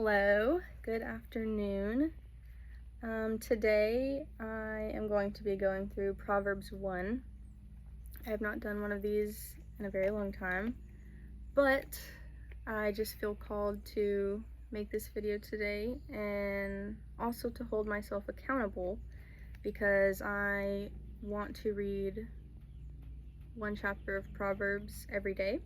Hello, good afternoon. Today I am going to be going through Proverbs 1. I have not done one of these in a very long time, but I just feel called to make this video today and also to hold myself accountable because I want to read one chapter of Proverbs every day.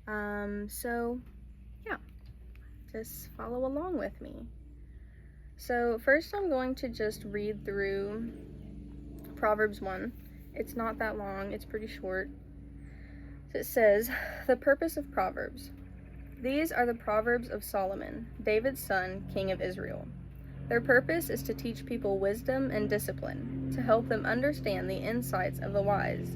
So yeah, just follow along with me. So first I'm going to just read through Proverbs 1. It's not that long, it's pretty short. So it says, the purpose of Proverbs. These are the Proverbs of Solomon, David's son, king of Israel. Their purpose is to teach people wisdom and discipline, to help them understand the insights of the wise.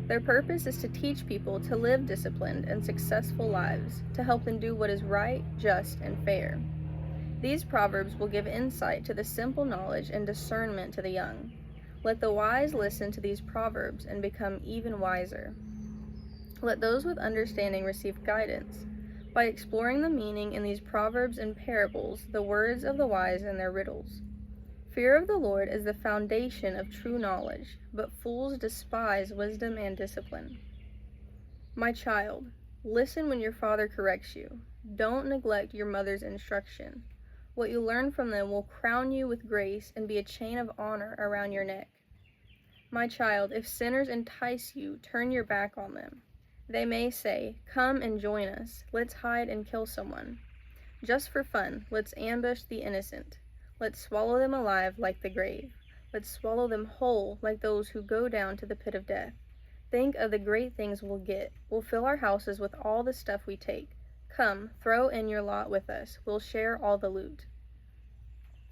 Their purpose is to teach people to live disciplined and successful lives, to help them do what is right, just, and fair. These proverbs will give insight to the simple knowledge and discernment to the young. Let the wise listen to these proverbs and become even wiser. Let those with understanding receive guidance. By exploring the meaning in these proverbs and parables, the words of the wise and their riddles. Fear of the Lord is the foundation of true knowledge, but fools despise wisdom and discipline. My child, listen when your father corrects you. Don't neglect your mother's instruction. What you learn from them will crown you with grace and be a chain of honor around your neck. My child, if sinners entice you, turn your back on them. They may say, come and join us. Let's hide and kill someone. Just for fun, let's ambush the innocent. Let's swallow them alive like the grave. Let's swallow them whole like those who go down to the pit of death. Think of the great things we'll get. We'll fill our houses with all the stuff we take. Come, throw in your lot with us. We'll share all the loot.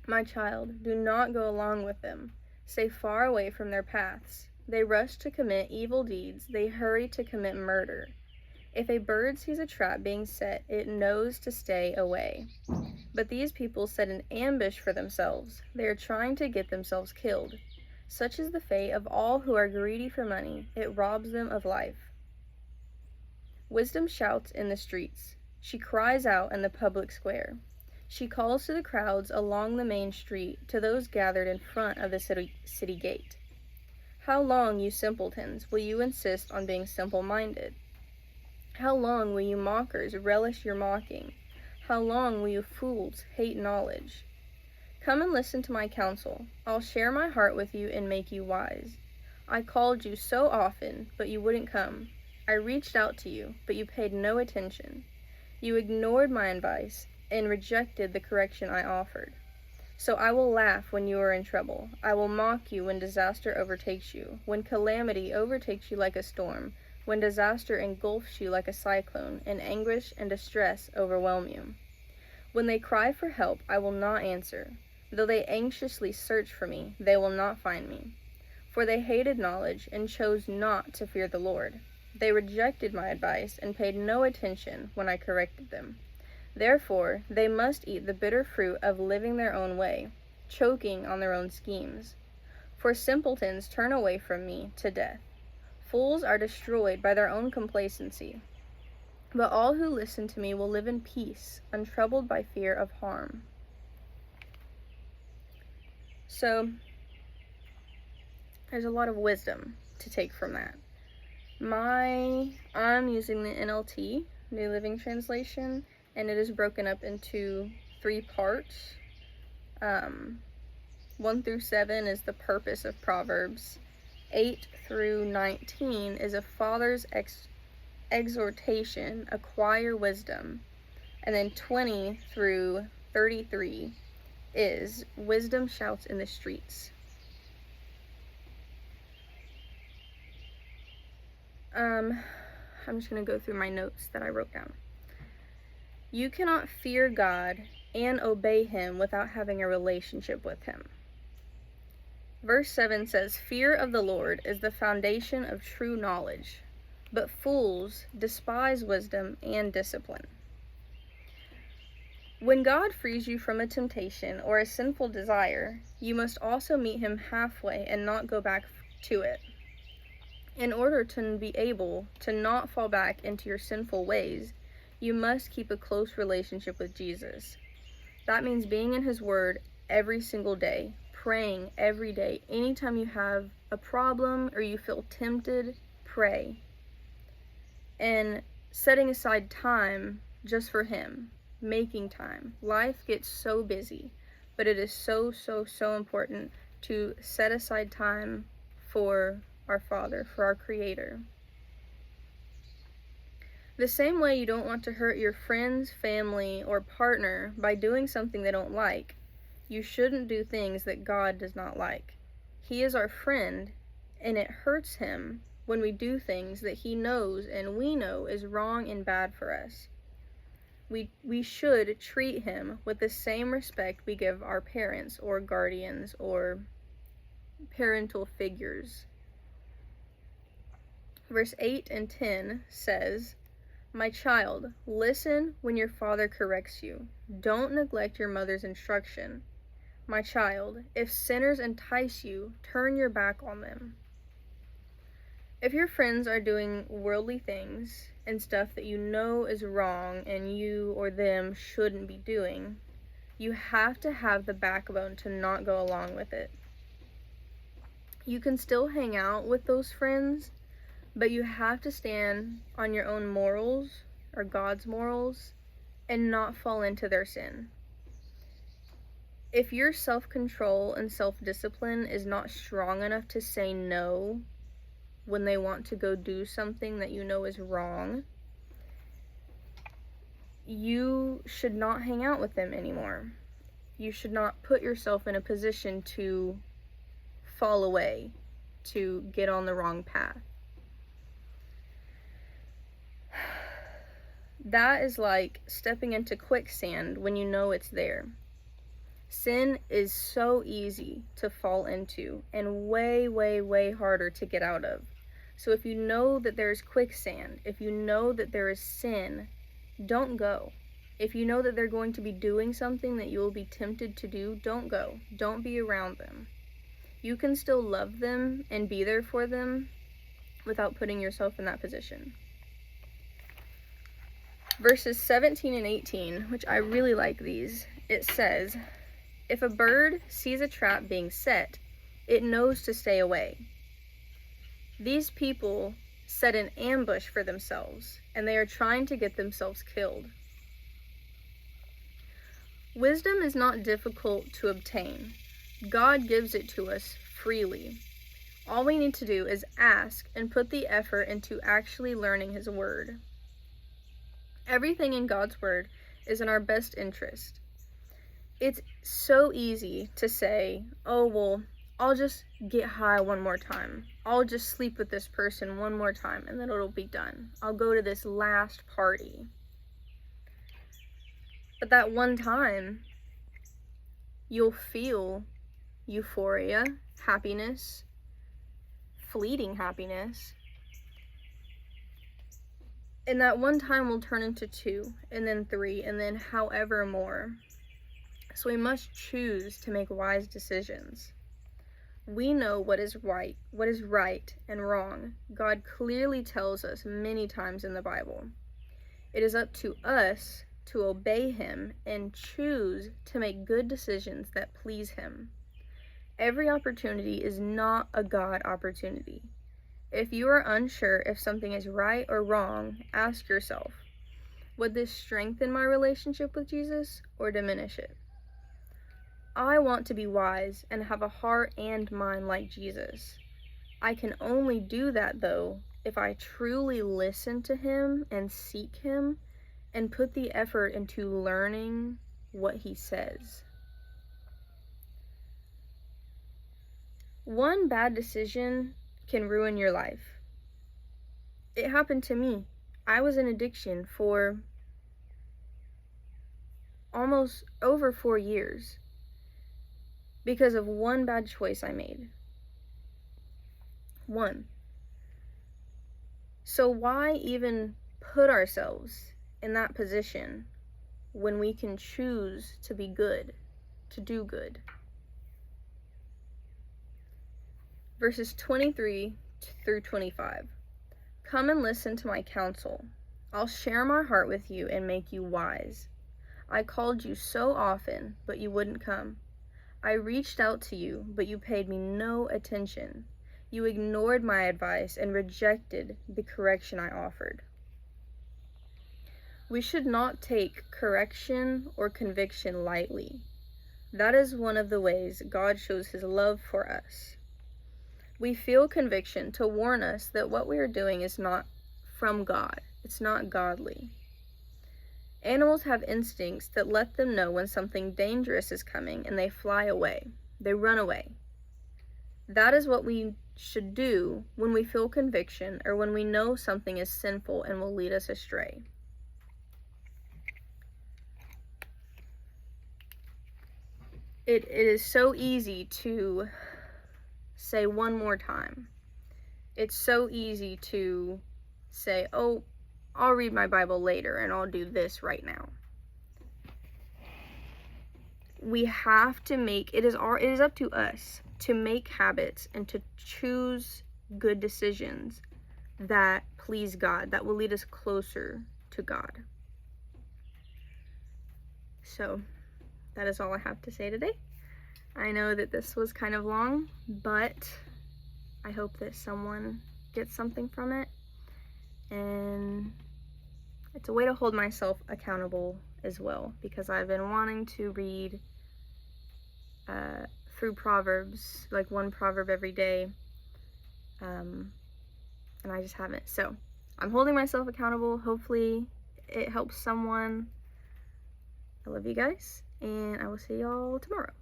My child, do not go along with them. Stay far away from their paths. They rush to commit evil deeds. They hurry to commit murder. If a bird sees a trap being set, it knows to stay away. But these people set an ambush for themselves. They are trying to get themselves killed. Such is the fate of all who are greedy for money. It robs them of life. Wisdom shouts in the streets. She cries out in the public square. She calls to the crowds along the main street, to those gathered in front of the city gate. How long, you simpletons, will you insist on being simple-minded? How long will you mockers relish your mocking? How long will you fools hate knowledge? Come and listen to my counsel. I'll share my heart with you and make you wise. I called you so often, but you wouldn't come. I reached out to you, but you paid no attention. You ignored my advice and rejected the correction I offered. So I will laugh when you are in trouble. I will mock you when disaster overtakes you, when calamity overtakes you like a storm, when disaster engulfs you like a cyclone, and anguish and distress overwhelm you. When they cry for help, I will not answer. Though they anxiously search for me, they will not find me. For they hated knowledge and chose not to fear the Lord. They rejected my advice and paid no attention when I corrected them. Therefore, they must eat the bitter fruit of living their own way, choking on their own schemes. For simpletons turn away from me to death. Fools are destroyed by their own complacency. But all who listen to me will live in peace, untroubled by fear of harm. So, there's a lot of wisdom to take from that. I'm using the NLT, New Living Translation, and it is broken up into 3 parts. 1 through 7 is the purpose of Proverbs. 8 through 19 is a father's exhortation, acquire wisdom. And then 20 through 33 is wisdom shouts in the streets. I'm just going to go through my notes that I wrote down. You cannot fear God and obey him without having a relationship with him. Verse 7 says, fear of the Lord is the foundation of true knowledge, but fools despise wisdom and discipline. When God frees you from a temptation or a sinful desire, you must also meet him halfway and not go back to it. In order to be able to not fall back into your sinful ways, You must keep a close relationship with Jesus. That means being in his word every single day, praying every day. Anytime you have a problem or you feel tempted, pray. And setting aside time just for him, making time. Life gets so busy, but it is so important to set aside time for our Father, for our Creator. The same way you don't want to hurt your friends, family, or partner by doing something they don't like, you shouldn't do things that God does not like. He is our friend, and it hurts him when we do things that he knows and we know is wrong and bad for us. We should treat him with the same respect we give our parents or guardians or parental figures. Verse 8 and 10 says, "My child, listen when your father corrects you. Don't neglect your mother's instruction. My child, if sinners entice you, turn your back on them." If your friends are doing worldly things and stuff that you know is wrong and you or them shouldn't be doing, you have to have the backbone to not go along with it. You can still hang out with those friends, but you have to stand on your own morals or God's morals and not fall into their sin. If your self-control and self-discipline is not strong enough to say no when they want to go do something that you know is wrong, you should not hang out with them anymore. You should not put yourself in a position to fall away, to get on the wrong path. That is like stepping into quicksand when you know it's there. Sin is so easy to fall into and way harder to get out of. So if you know that there is quicksand, if you know that there is sin, don't go. If you know that they're going to be doing something that you will be tempted to do, don't go. Don't be around them. You can still love them and be there for them without putting yourself in that position. Verses 17 and 18, which I really like these, it says, "If a bird sees a trap being set, it knows to stay away. These people set an ambush for themselves, and they are trying to get themselves killed." Wisdom is not difficult to obtain. God gives it to us freely. All we need to do is ask and put the effort into actually learning his word. Everything in God's word is in our best interest. It's so easy to say, "Oh, well, I'll just get high one more time. I'll just sleep with this person one more time and then it'll be done. I'll go to this last party." But that one time, you'll feel euphoria, happiness, fleeting happiness. And that one time will turn into 2, and then 3, and then however more. So we must choose to make wise decisions. We know what is right and wrong. God clearly tells us many times in the Bible. It is up to us to obey him and choose to make good decisions that please him. Every opportunity is not a God opportunity. If you are unsure if something is right or wrong, ask yourself, would this strengthen my relationship with Jesus or diminish it? I want to be wise and have a heart and mind like Jesus. I can only do that, though, if I truly listen to him and seek him and put the effort into learning what he says. One bad decision can ruin your life. It happened to me. I was in addiction for almost over 4 years because of one bad choice I made. One. So why even put ourselves in that position when we can choose to be good, to do good? Verses 23 through 25. "Come and listen to my counsel. I'll share my heart with you and make you wise. I called you so often, but you wouldn't come. I reached out to you, but you paid me no attention. You ignored my advice and rejected the correction I offered. We should not take correction or conviction lightly. That is one of the ways God shows his love for us. We feel conviction to warn us that what we are doing is not from God. It's not godly. Animals have instincts that let them know when something dangerous is coming, and they fly away. They run away. That is what we should do when we feel conviction or when we know something is sinful and will lead us astray. It is so easy to say one more time. It's so easy to say, oh, I'll read my Bible later and I'll do this right now. We have to it is up to us to make habits and to choose good decisions that please God, that will lead us closer to God. So that is all I have to say today. I know that this was kind of long, but I hope that someone gets something from it. And it's a way to hold myself accountable as well, because I've been wanting to read through Proverbs, like one proverb every day, and I just haven't. So I'm holding myself accountable. Hopefully it helps someone. I love you guys, and I will see y'all tomorrow.